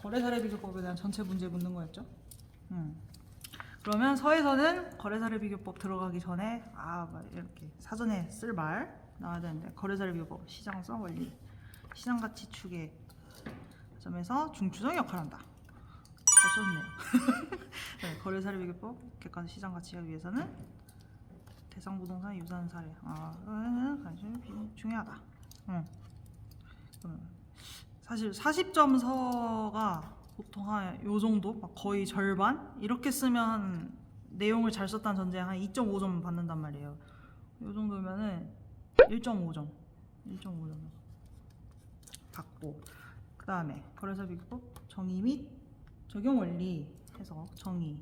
거래사례 비교법에 대한 전체 문제 묻는 거였죠. 그러면 서에서는 거래사례 비교법 들어가기 전에 이렇게 사전에 쓸 말 나와야 되는데, 거래사례 비교법 시장성 원리, 시장가치 추계 점에서 중추적 역할을 한다. 잘 썼네요. 네, 거래사례 비교법 객관적 시장가치하기 위해서는 대상 부동산 유사한 사례 관심이 중요하다. 사실 40점 서가 보통 한 요 정도, 막 거의 절반 이렇게 쓰면 내용을 잘 썼다는 전제에 한 2.5점 받는단 말이에요. 요 정도면은 1.5점 받고, 그 다음에 거래사 비교법 정의 및 적용 원리 해서 정의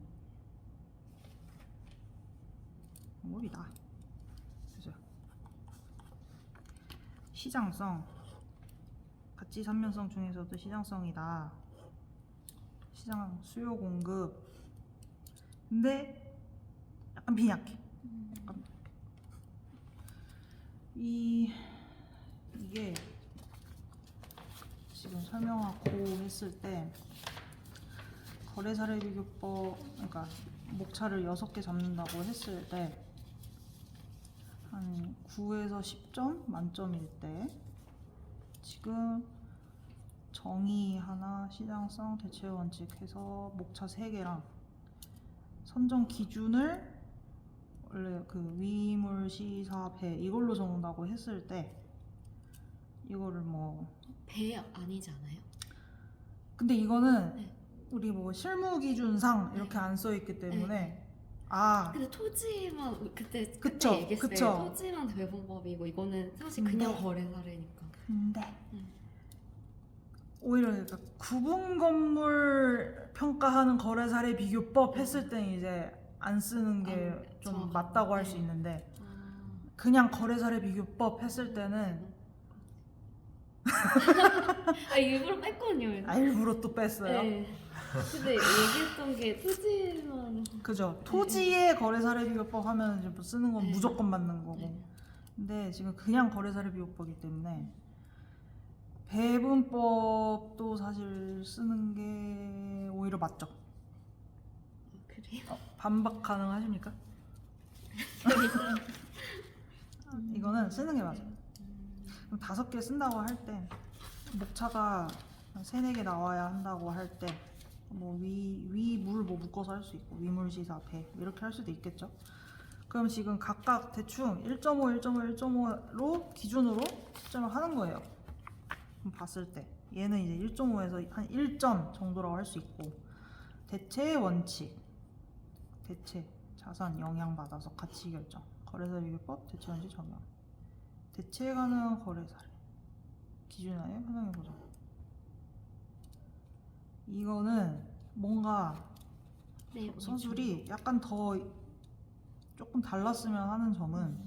방법이다. 그죠? 시장성, 가치 삼면성 중에서도 시장성이다. 시장 수요 공급. 근데 약간 빈약해. 이게 지금 설명하고 했을 때 거래사례 비교법, 그러니까 목차를 6개 잡는다고 했을 때 한 9에서 10점 만점일 때, 지금 정의 하나, 시장성, 대체 원칙 해서 목차 3개랑 선정 기준을 원래 그 위물, 시사, 배 이걸로 적는다고 했을 때, 이거를 뭐 배 아니지 않아요? 근데 이거는 네. 우리 뭐 실무 기준상 이렇게 안 써 있기 때문에 근데 토지만 그때 그쵸, 얘기했어요. 그쵸. 토지만 대분법이고 이거는 사실 그냥 근데- 거래사례니까. 근데 음. 오히려 그러니까 구분 건물 평가하는 거래사례 비교법 했을 때는 이제 안 쓰는 게 좀 정확하고. 맞다고 할 수 네. 있는데, 그냥 거래사례 비교법 했을 때는 일부러 뺐거든요. 일부러 또 뺐어요. 네. 근데 얘기했던 게 토지만. 그죠? 토지의 거래사례 비교법 하면 이제 뭐 쓰는 건 네. 무조건 맞는 거고. 네. 근데 지금 그냥 거래사례 비교법이기 때문에 배분법도 사실 쓰는 게 오히려 맞죠. 그래요? 반박 가능하십니까? 이거는 쓰는 게 맞아요. 그럼 5개 쓴다고 할 때, 목차가 한 3-4개 나와야 한다고 할 때, 뭐 위물 뭐 묶어서 할 수 있고, 위물 시사 배 이렇게 할 수도 있겠죠. 그럼 지금 각각 대충 1.5, 1.5, 1.5로 기준으로 채점을 하는 거예요. 그럼 봤을 때 얘는 이제 1.5에서 한 1점 정도라고 할 수 있고, 대체 원칙, 대체 자산 영향받아서 가치 결정, 거래사 비교법 대체 원칙 적용, 대체 가능한 거래사례 기준하에 활용해 보자. 이거는 뭔가 네, 서술이 약간 더 조금 달랐으면 하는 점은,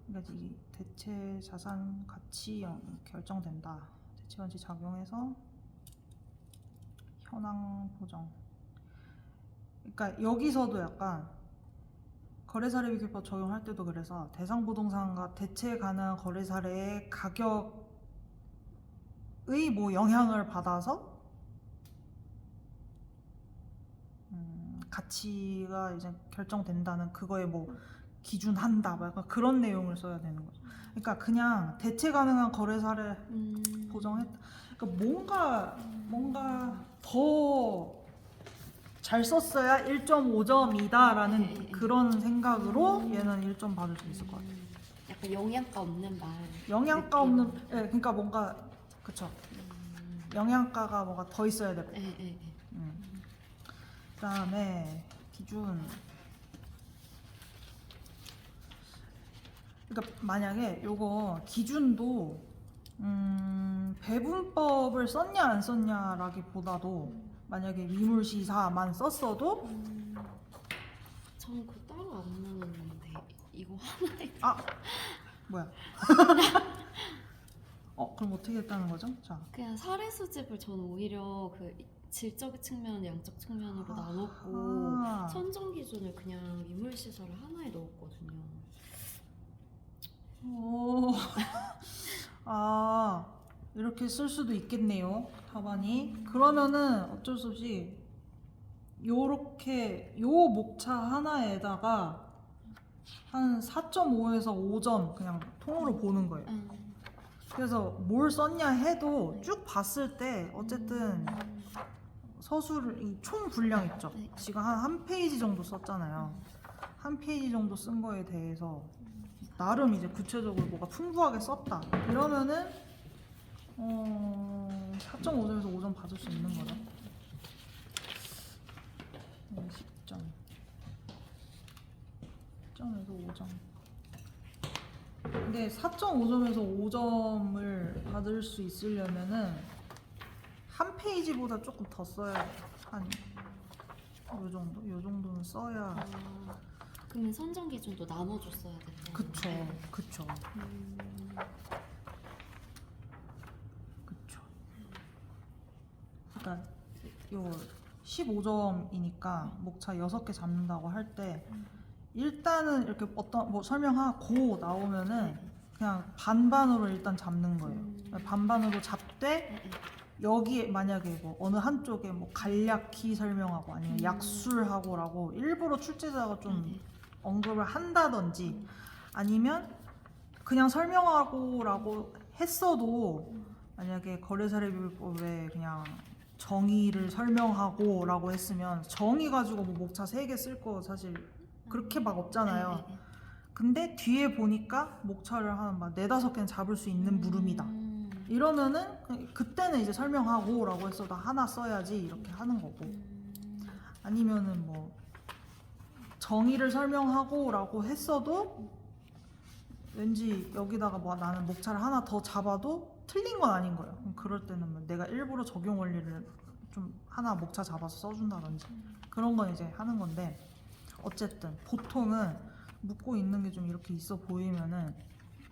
그러니까 이 대체 자산 가치 결정된다. 대체 원칙 작용해서 현황 보정. 그러니까 여기서도 약간 거래사례 비교법 적용할 때도 그래서 대상 부동산과 대체 가능한 거래사례의 가격의 뭐 영향을 받아서 가치가 이제 결정된다는, 그거에 뭐 기준한다, 뭐 약간 그런 내용을 써야 되는 거죠. 그러니까 그냥 대체 가능한 거래사례 보정했다. 그러니까 뭔가 더 잘 썼어야 1.5점이다라는 그런 생각으로 얘는 1점 받을 수 있을 것 같아요. 약간 영양가 없는 말. 영양가 느낌. 없는, 그러니까 뭔가 그쵸. 영양가가 뭔가 더 있어야 될 것 같아요. 네. 그다음에 기준. 그러니까 만약에 요거 기준도 배분법을 썼냐 안 썼냐라기보다도, 만약에 위물시사만 썼어도 전 그거 따로 안 나눴는데 이거 하나에. 뭐야? 그럼 어떻게 했다는 거죠? 자, 그냥 사례 수집을 저는 오히려 그 질적 측면, 양적 측면으로 나눴고 아하. 선정 기준을 그냥 위물 시설을 하나에 넣었거든요. 오, 이렇게 쓸 수도 있겠네요. 답안이. 그러면은 어쩔 수 없이 요렇게 요 목차 하나에다가 한 4.5에서 5점 그냥 통으로 보는 거예요. 그래서 뭘 썼냐 해도 쭉 봤을 때 어쨌든 서술을 이 총 분량 있죠. 네. 지금 한 페이지 정도 썼잖아요. 한 페이지 정도 쓴 거에 대해서 나름 이제 구체적으로 뭐가 풍부하게 썼다. 이러면은 4.5점에서 5점 받을 수 있는 거죠. 10점. 10점에서 5점. 근데 4.5점에서 5점을 받을 수 있으려면은 한 페이지보다 조금 더 써야 돼. 한 요 정도? 요 정도는 써야. 그러면 선정 기준도 나눠줬어야 되네. 그쵸. 그쵸. 그쵸. 그러니까 요 15점이니까 목차 6개 잡는다고 할 때 일단은 이렇게 어떤 뭐 설명하고 나오면은 그냥 반반으로 일단 잡는 거예요. 반반으로 잡되 네. 여기에 만약에 뭐 어느 한쪽에 뭐 간략히 설명하고 아니면 약술하고라고 일부러 출제자가 좀 언급을 한다든지 아니면 그냥 설명하고라고 했어도 만약에 거래사례비율법에 그냥 정의를 설명하고라고 했으면 정의 가지고 뭐 목차 3개 쓸 거 사실 그렇게 막 없잖아요. 근데 뒤에 보니까 목차를 한 막 4-5개는 잡을 수 있는 물음이다. 이러면은 그때는 이제 설명하고라고 했어도 하나 써야지 이렇게 하는 거고 아니면은 뭐 정의를 설명하고라고 했어도 왠지 여기다가 뭐 나는 목차를 하나 더 잡아도 틀린 건 아닌 거예요. 그럼 그럴 때는 뭐 내가 일부러 적용 원리를 좀 하나 목차 잡아서 써준다든지 그런 건 이제 하는 건데 어쨌든 보통은 묻고 있는 게 좀 이렇게 있어 보이면은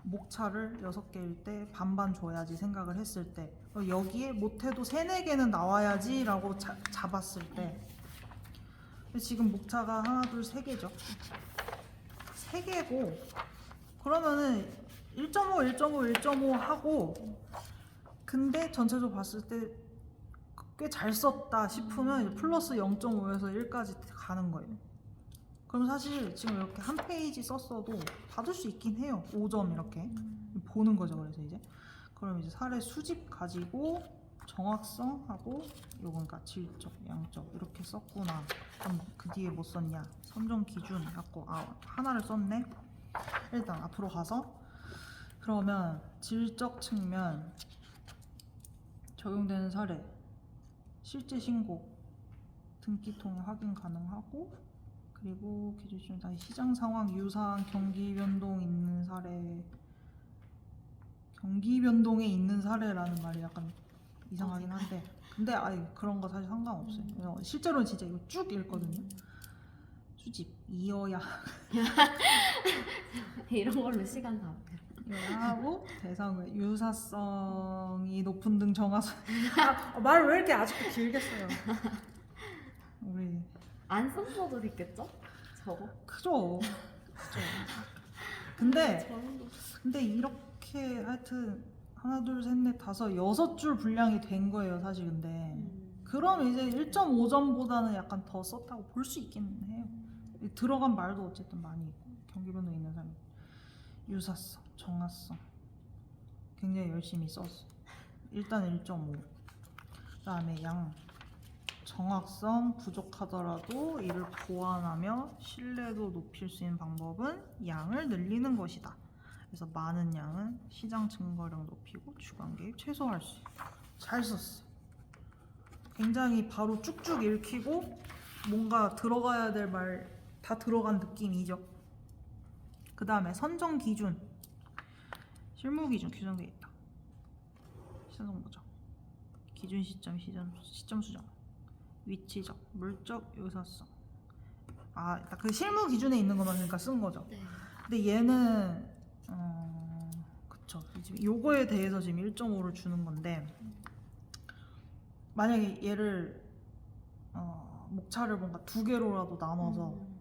목차를 6개일 때 반반 줘야지 생각을 했을 때 여기에 못해도 3-4개는 나와야지 라고 잡았을 때 지금 목차가 하나 둘 3개죠. 3개고 그러면은 1.5, 1.5, 1.5 하고 근데 전체적으로 봤을 때 꽤 잘 썼다 싶으면 이제 플러스 0.5에서 1까지 가는 거예요. 그럼 사실 지금 이렇게 한 페이지 썼어도 받을 수 있긴 해요. 5점 이렇게 보는 거죠. 그래서 이제 그럼 이제 사례 수집 가지고 정확성하고 요건 그러니까 질적, 양적 이렇게 썼구나. 그럼 그 뒤에 뭐 썼냐? 선정 기준 갖고 하나를 썼네. 일단 앞으로 가서 그러면 질적 측면 적용되는 사례 실제 신고 등기 통해 확인 가능하고 그리고 기준 다시 시장 상황 유사한 경기 변동 있는 사례 경기 변동에 있는 사례라는 말이 약간 이상하긴 한데 근데 그런 거 사실 상관없어요. 실제로는 진짜 이거 쭉 읽거든요. 수집 이어야 이런 걸로 시간 다 없대요. 하고 대상의 유사성이 높은 등 정하서 말 왜 이렇게 아직도 길게 써요. 우리 안 썼어도 됐겠죠? 저거? 그죠. 근데 저는 이렇게 하여튼 하나 둘 셋 넷 다섯 6줄 분량이 된 거예요 사실. 근데 그럼 이제 1.5점보다는 약간 더 썼다고 볼 수 있긴 해요. 들어간 말도 어쨌든 많이 있고 경기변동 있는 사람 유사성, 정확성 굉장히 열심히 썼어. 일단 1.5 그다음에 양 정확성 부족하더라도 이를 보완하며 신뢰도 높일 수 있는 방법은 양을 늘리는 것이다. 그래서 많은 양은 시장 증거력 높이고 주관 개입 최소화할 수 있다. 잘 썼어. 굉장히 바로 쭉쭉 읽히고 뭔가 들어가야 될 말 다 들어간 느낌이죠. 그 다음에 선정 기준 실무 기준 규정되어 있다. 시장 보정 기준 시점 시점 수정 위치적, 물적 유사성. 딱 그 실무 기준에 있는 것만 그러니까 쓴 거죠. 네. 근데 얘는 그쵸. 지금 요거에 대해서 지금 1.5를 주는 건데 만약에 얘를 목차를 뭔가 2개로라도 나눠서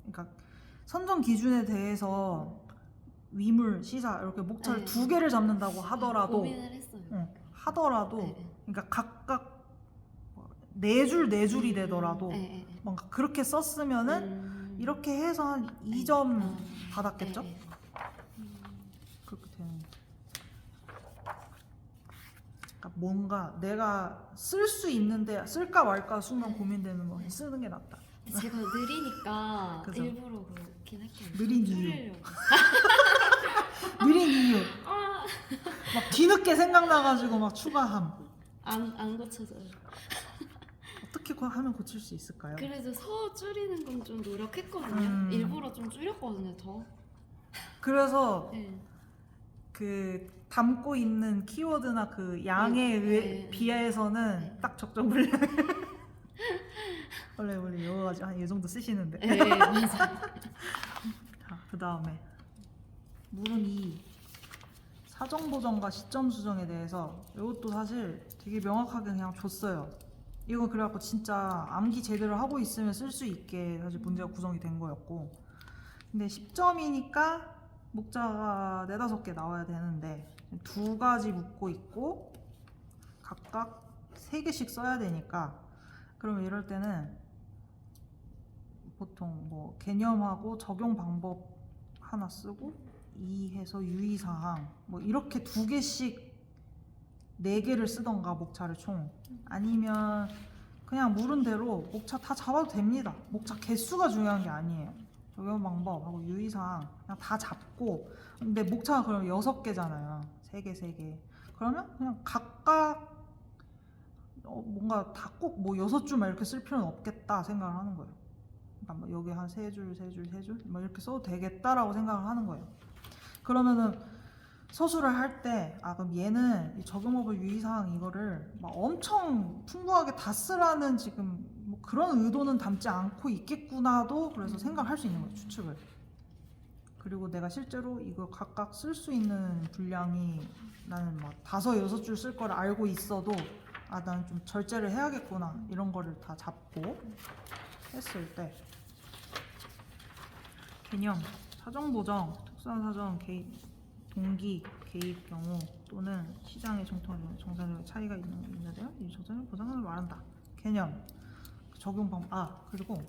그러니까 선정 기준에 대해서 위물, 시사 이렇게 목차를 네. 2개를 잡는다고 하더라도 고민을 했어요. 하더라도 네. 그러니까 각각 네 줄이 되더라도 네, 네. 뭔가 그렇게 썼으면은 이렇게 해서 한 2점 받았겠죠? 네, 네. 그렇게 되는. 그러니까 뭔가 내가 쓸 수 있는데 쓸까 말까 순간 고민되는 거 쓰는 게 낫다. 제가 느리니까 그죠? 일부러 그렇긴 할게요. 느린 이유. 줄이려고. 느린 이유. 아, 막 뒤늦게 생각나가지고 막 추가함. 안 고쳐져요. 어떻게 하면 고칠 수 있을까요? 그래도 서 줄이는 건 좀 노력했거든요. 일부러 좀 줄였거든요, 더. 그래서 네. 그 담고 있는 키워드나 그 양에 네. 비해서는 네. 딱 적정 분량. 원래 여러 가지 한 이 정도 쓰시는데. 네, 맞아요. 자, 그 다음에 물은 이 사정 보정과 시점 수정에 대해서 이것도 사실 되게 명확하게 그냥 줬어요. 이거 그래갖고 진짜 암기 제대로 하고 있으면 쓸 수 있게 사실 문제가 구성이 된 거였고, 근데 10점이니까 목자가 4, 5개 나와야 되는데 2가지 묶고 있고 각각 3개씩 써야 되니까, 그러면 이럴 때는 보통 뭐 개념하고 적용 방법 하나 쓰고 이해서 유의사항 뭐 이렇게 2개씩 4개를 쓰던가 목차를 총, 아니면 그냥 물은 대로 목차 다 잡아도 됩니다. 목차 개수가 중요한 게 아니에요. 적용 방법하고 유의사항 그냥 다 잡고, 근데 목차가 그럼 6개잖아요. 3개. 그러면 그냥 각각 뭔가 다 꼭 뭐 6줄만 이렇게 쓸 필요는 없겠다 생각을 하는 거예요. 그러니까 뭐 여기 한 3줄 뭐 이렇게 써도 되겠다라고 생각을 하는 거예요. 그러면은 서술을 할 때 그럼 얘는 이 적용법을 유의사항 이거를 막 엄청 풍부하게 다 쓰라는 지금 뭐 그런 의도는 담지 않고 있겠구나도 그래서 생각할 수 있는 거예요, 추측을. 그리고 내가 실제로 이거 각각 쓸 수 있는 분량이 나는 막 5, 6줄 쓸 거를 알고 있어도 나는 좀 절제를 해야겠구나 이런 거를 다 잡고 했을 때 개념, 사정 보정, 특수한 사정, 개입, 동기, 개입 경우 또는 시장의 정상적인 차이가 있는데요. 이 정상적인 보상을 말한다. 개념, 적용 방법. 그리고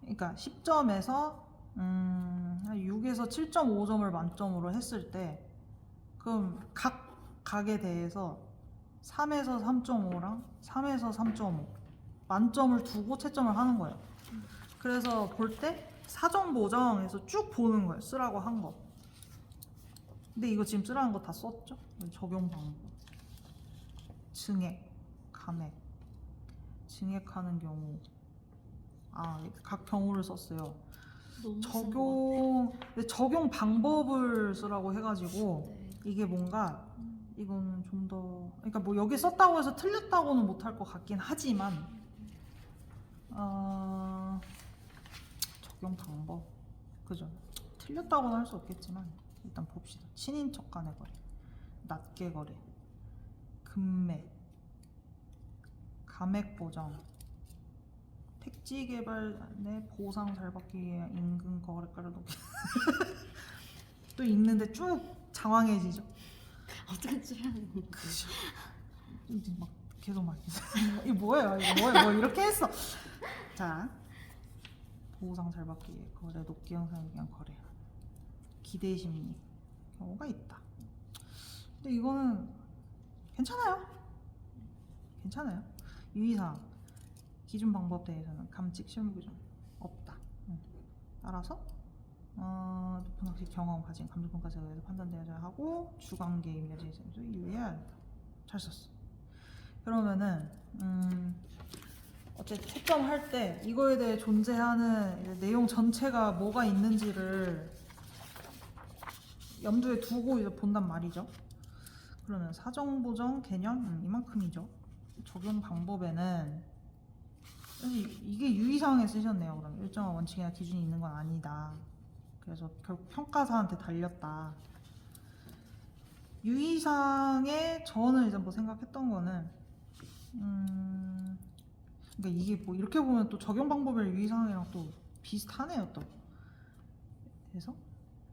그러니까 10점에서 한 6에서 7.5점을 만점으로 했을 때 그럼 각 각에 대해서 3에서 3.5랑 3에서 3.5 만점을 두고 채점을 하는 거예요. 그래서 볼 때 사정 보정에서 쭉 보는 거예요. 쓰라고 한 거. 근데 이거 지금 쓰라는 거 다 썼죠? 적용 방법, 증액, 감액, 증액하는 경우. 각 경우를 썼어요. 근데 적용 방법을 쓰라고 해가지고 네. 이게 뭔가 이거는 좀 더, 그러니까 뭐 여기 썼다고 해서 틀렸다고는 못할 것 같긴 하지만 적용 방법, 그죠? 틀렸다고는 할 수 없겠지만 일단 봅시다. 친인척 간의 거래, 낱개 거래, 금매, 감액 보정, 택지 개발 내 보상 잘 받기 위해 인근 거래가를 높이 또 읽는데 쭉 장황해지죠. 어떻게 줄여는 건가요? 그죠. 이제 막 계속 막 이거 뭐예요? 이거 뭐예요? 뭐 이렇게 했어. 자, 보상 잘 받기 위해 거래 높게 형성하기 위한 거래, 기대 심리 경우가 있다. 근데 이거는 괜찮아요. 유의사항, 기준 방법 대해서는 감칙 실무 규정 없다. 따라서 높은 학식 경험 가진 감정평가자에 의해서 판단되어야 하고 주관 개입 여지에 대해서 유의해야 한다. 잘 썼어. 그러면은 어쨌든 채점할 때 이거에 대해 존재하는 이제 내용 전체가 뭐가 있는지를 염두에 두고 이제 본단 말이죠. 그러면 사정 보정 개념 이만큼이죠. 적용 방법에는 사실 이게 유의사항에 쓰셨네요. 그럼 일정한 원칙이나 기준이 있는 건 아니다. 그래서 결국 평가사한테 달렸다. 유의사항에 저는 이제 뭐 생각했던 거는 그러니까 이게 뭐 이렇게 보면 또 적용 방법의 유의사항이랑 또 비슷하네요 또. 그래서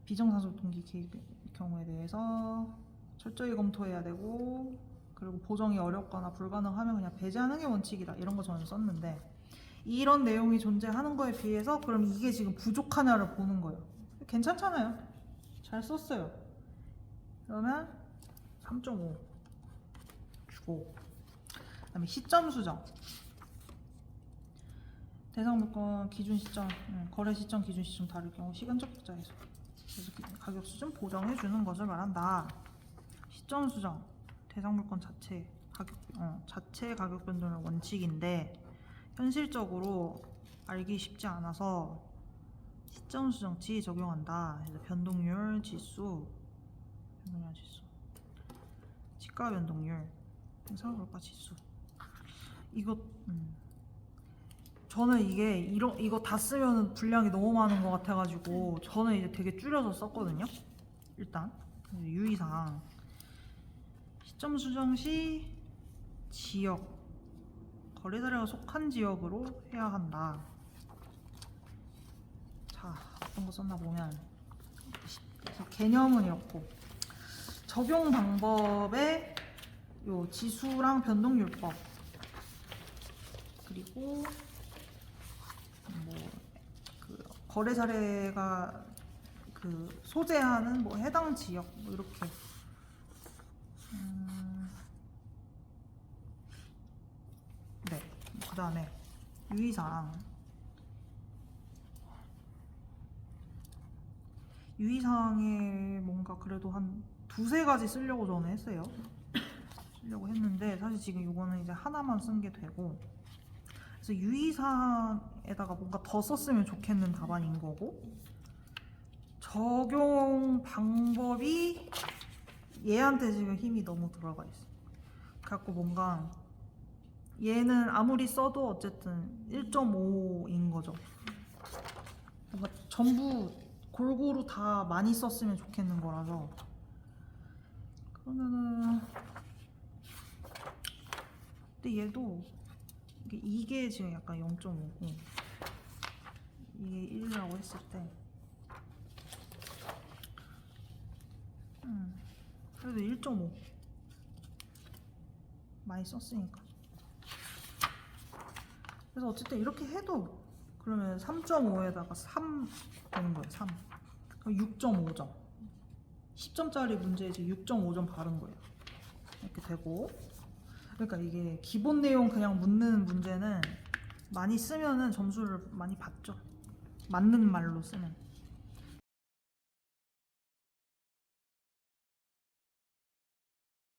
비정상적 동기 개입 경우에 대해서 철저히 검토해야 되고, 그리고 보정이 어렵거나 불가능하면 그냥 배제하는 게 원칙이다. 이런 거 저는 썼는데, 이런 내용이 존재하는 거에 비해서 그럼 이게 지금 부족하냐를 보는 거예요. 괜찮잖아요. 잘 썼어요. 그러면 3.5 주고, 그다음에 시점 수정. 대상 물건 기준 시점, 거래 시점 기준 시점 다를 경우 시간적 흑자에서 그래서 가격 수준 보정해 주는 것을 말한다. 시점 수정, 대상 물건 자체 가격 변동의 원칙인데 현실적으로 알기 쉽지 않아서 시점 수정치 적용한다. 그래서 변동률 지수, 시가 변동률, 대상 물가 지수. 이거 저는 이거 다 쓰면 분량이 너무 많은 것 같아가지고 저는 이제 되게 줄여서 썼거든요. 일단 유의사항, 시점 수정 시 지역, 거래 사례가 속한 지역으로 해야 한다. 자, 어떤 거 썼나 보면 그래서 개념은 이렇고, 적용 방법에 요 지수랑 변동률법, 그리고 그 거래 사례가 그 소재하는 해당 지역 이렇게. 네. 그 다음에 유의사항에 뭔가 그래도 한 두세 가지 쓰려고 저는 했어요. 쓰려고 했는데 사실 지금 이거는 이제 하나만 쓴 게 되고, 그래서 유의사항에다가 뭔가 더 썼으면 좋겠는 답안인 거고, 적용 방법이 얘한테 지금 힘이 너무 들어가 있어. 그래갖고 뭔가 얘는 아무리 써도 어쨌든 1.5인 거죠. 뭔가 전부 골고루 다 많이 썼으면 좋겠는 거라서. 그러면은 근데 얘도 이게 지금 약간 0.5고 이게 1이라고 했을 때 그래도 1.5 많이 썼으니까. 그래서 어쨌든 이렇게 해도 그러면 3.5에다가 3 되는 거예요. 3 그럼 6.5점, 10점짜리 문제에 이제 6.5점 바른 거예요. 이렇게 되고, 그러니까 이게 기본 내용 그냥 묻는 문제는 많이 쓰면은 점수를 많이 받죠. 맞는 말로 쓰면.